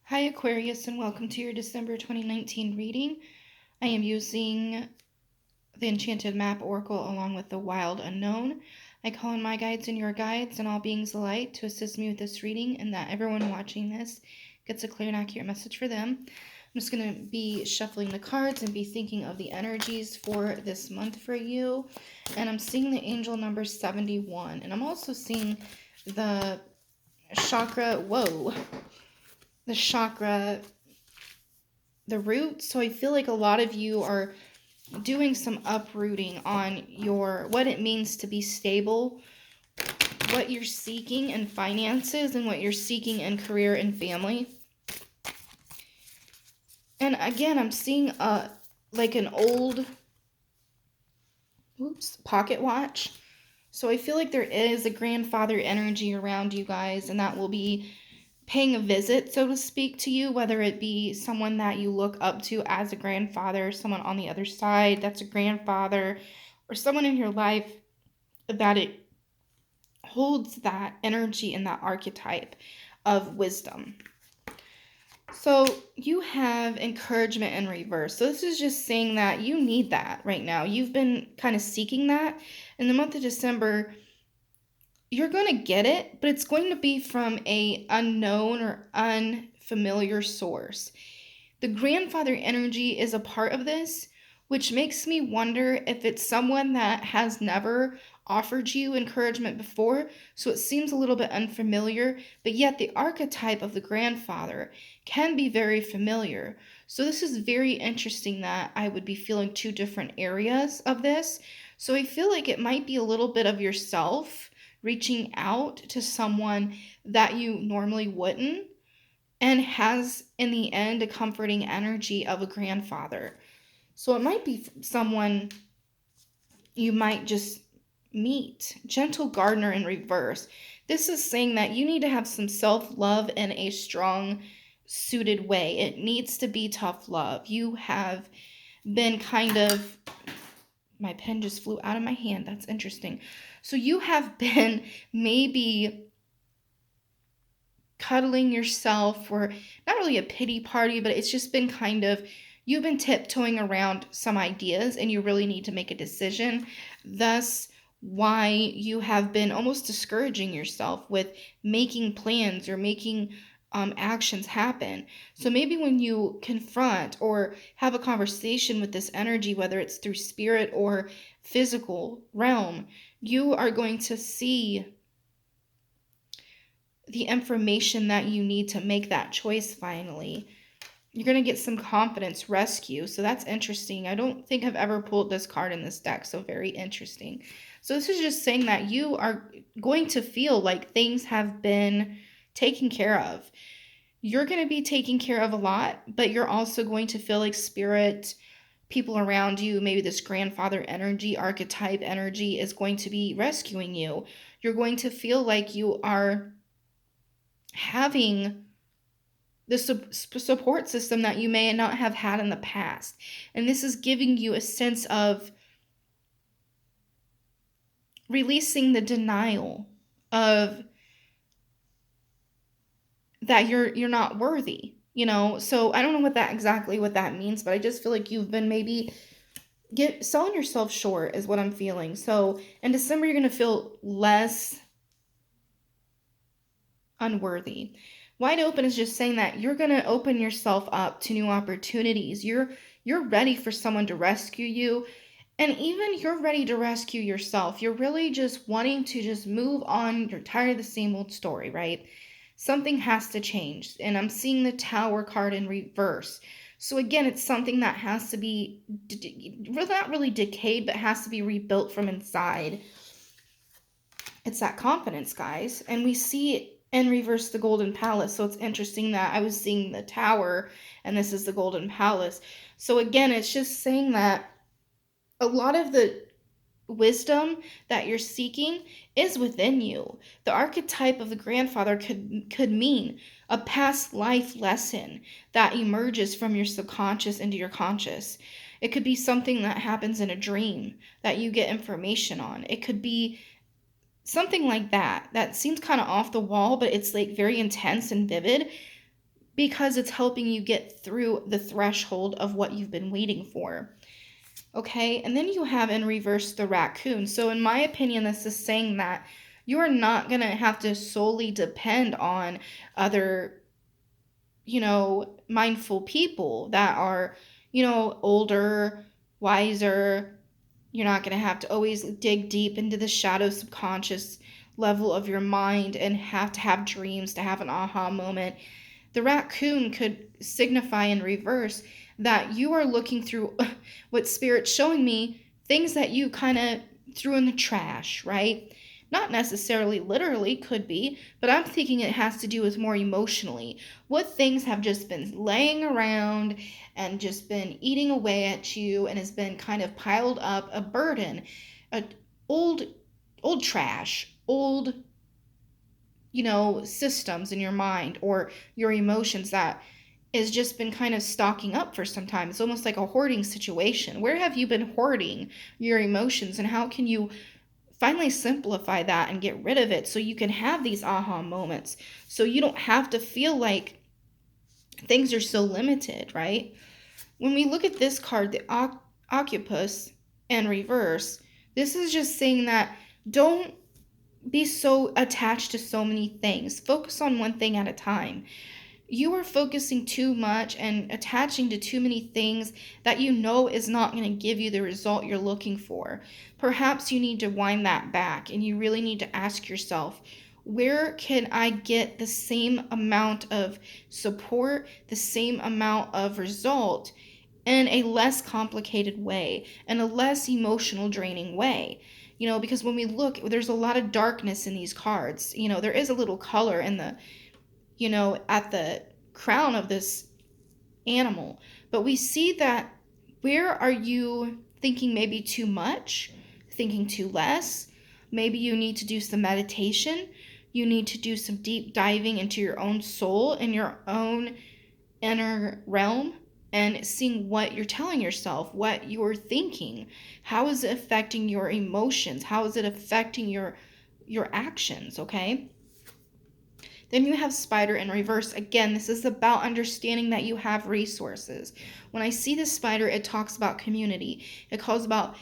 Hi Aquarius, and welcome to your December 2019 reading. I am using the Enchanted Map Oracle along with the Wild Unknown. I call in my guides and your guides and all beings of light to assist me with this reading, and that everyone watching this gets a clear and accurate message for them. I'm just going to be shuffling the cards and be thinking of the energies for this month for you. And I'm seeing the angel number 71, and I'm also seeing the chakra, the chakra, the root. So I feel like a lot of you are doing some uprooting on what it means to be stable, what you're seeking in finances, and what you're seeking in career and family. And again, I'm seeing like an old pocket watch. So I feel like there is a grandfather energy around you guys, and that will be paying a visit, so to speak, to you, whether it be someone that you look up to as a grandfather, someone on the other side that's a grandfather, or someone in your life that it holds that energy and that archetype of wisdom. So you have encouragement in reverse. So this is just saying that you need that right now. You've been kind of seeking that. In the month of December, you're going to get it, but it's going to be from a unknown or unfamiliar source. The grandfather energy is a part of this, which makes me wonder if it's someone that has never offered you encouragement before, so it seems a little bit unfamiliar, but yet the archetype of the grandfather can be very familiar. So this is very interesting that I would be feeling two different areas of this. So I feel like it might be a little bit of yourself reaching out to someone that you normally wouldn't, and has in the end a comforting energy of a grandfather. So it might be someone you might just meet. Gentle gardener in reverse. This is saying that you need to have some self-love in a strong suited way. It needs to be tough love. You have been kind of, my pen just flew out of my hand. That's interesting. So you have been maybe cuddling yourself, or not really a pity party, but it's just been kind of, you've been tiptoeing around some ideas and you really need to make a decision. Thus, why you have been almost discouraging yourself with making plans or making actions happen. So maybe when you confront or have a conversation with this energy, whether it's through spirit or physical realm, you are going to see the information that you need to make that choice finally. You're going to get some confidence rescue. So that's interesting. I don't think I've ever pulled this card in this deck, so very interesting. So this is just saying that you are going to feel like things have been taken care of. You're going to be taken care of a lot, but you're also going to feel like spirit, people around you, maybe this grandfather energy, archetype energy is going to be rescuing you. You're going to feel like you are having the support system that you may not have had in the past. And this is giving you a sense of releasing the denial of that you're not worthy, So I don't know what that means, but I just feel like you've been maybe selling yourself short is what I'm feeling. So in December, you're going to feel less unworthy. Wide open is just saying that you're going to open yourself up to new opportunities. You're ready for someone to rescue you, and even you're ready to rescue yourself. You're really just wanting to just move on. You're tired of the same old story, right? Something has to change. And I'm seeing the Tower card in reverse. So again, it's something that has to be not really decayed, but has to be rebuilt from inside. It's that confidence, guys. And we see in reverse the Golden Palace. So it's interesting that I was seeing the Tower and this is the Golden Palace. So again, it's just saying that a lot of the wisdom that you're seeking is within you. The archetype of the grandfather could mean a past life lesson that emerges from your subconscious into your conscious. It could be something that happens in a dream that you get information on. It could be something like that. That seems kind of off the wall, but it's like very intense and vivid. because it's helping you get through the threshold of what you've been waiting for. Okay, and then you have in reverse the raccoon. So, in my opinion, this is saying that you are not going to have to solely depend on other, mindful people that are, older, wiser. You're not going to have to always dig deep into the shadow subconscious level of your mind and have to have dreams to have an aha moment. The raccoon could signify in reverse that you are looking through what Spirit's showing me, things that you kind of threw in the trash, right? Not necessarily literally, could be, but I'm thinking it has to do with more emotionally. What things have just been laying around and just been eating away at you and has been kind of piled up, a burden, a old old trash, old systems in your mind or your emotions that has just been kind of stocking up for some time. It's almost like a hoarding situation. Where have you been hoarding your emotions, and how can you finally simplify that and get rid of it so you can have these aha moments, so you don't have to feel like things are so limited, right? When we look at this card, the octopus and reverse, this is just saying that don't be so attached to so many things. Focus on one thing at a time. You are focusing too much and attaching to too many things that you know is not going to give you the result you're looking for. Perhaps you need to wind that back and you really need to ask yourself, where can I get the same amount of support, the same amount of result in a less complicated way, in a less emotional draining way? Because when we look, there's a lot of darkness in these cards. There is a little color in the at the crown of this animal. But we see that, where are you thinking maybe too much, thinking too less? Maybe you need to do some meditation. You need to do some deep diving into your own soul and your own inner realm and seeing what you're telling yourself, what you're thinking. How is it affecting your emotions? How is it affecting your actions, okay? Then you have spider in reverse. Again, this is about understanding that you have resources. When I see the spider, it talks about community. It calls about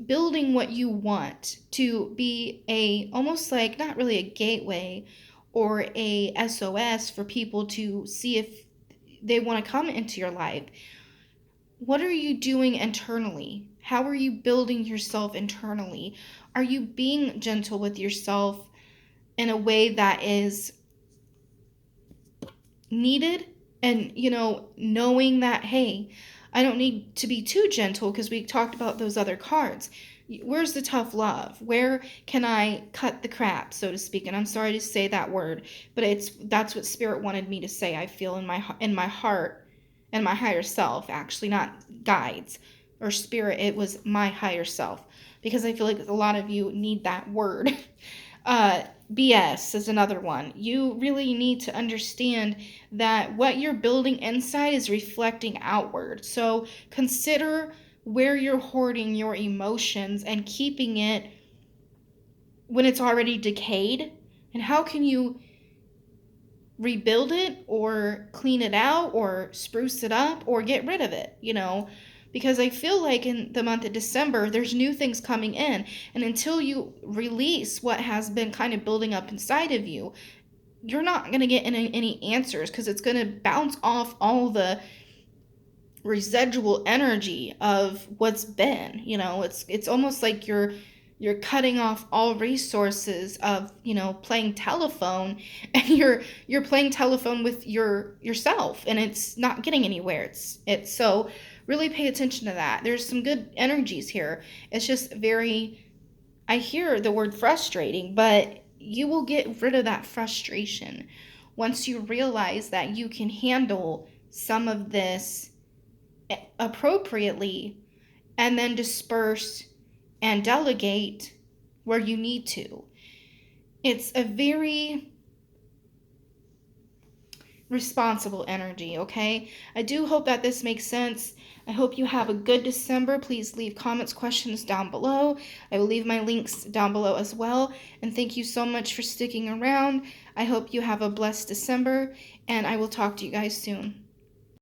building what you want to be almost like, not really a gateway or a SOS for people to see if they want to come into your life. What are you doing internally? How are you building yourself internally? Are you being gentle with yourself in a way that is needed? And knowing that, hey, I don't need to be too gentle, because we talked about those other cards. Where's the tough love? Where can I cut the crap, so to speak? And I'm sorry to say that word, but that's what Spirit wanted me to say. I feel in my heart and my higher self, actually, not guides or Spirit. It was my higher self, because I feel like a lot of you need that word. BS is another one. You really need to understand that what you're building inside is reflecting outward. So consider where you're hoarding your emotions and keeping it when it's already decayed, and how can you rebuild it or clean it out or spruce it up or get rid of it, because I feel like in the month of December, there's new things coming in. And until you release what has been kind of building up inside of you, you're not going to get any answers, because it's going to bounce off all the residual energy of what's been. It's almost like you're cutting off all resources of playing telephone, and you're playing telephone with yourself, and it's not getting anywhere. It's so really pay attention to that. There's some good energies here. It's just I hear the word frustrating, but you will get rid of that frustration once you realize that you can handle some of this appropriately, and then disperse and delegate where you need to. It's a very responsible energy, okay? I do hope that this makes sense. I hope you have a good December. Please leave comments, questions down below. I will leave my links down below as well. And thank you so much for sticking around. I hope you have a blessed December, and I will talk to you guys soon.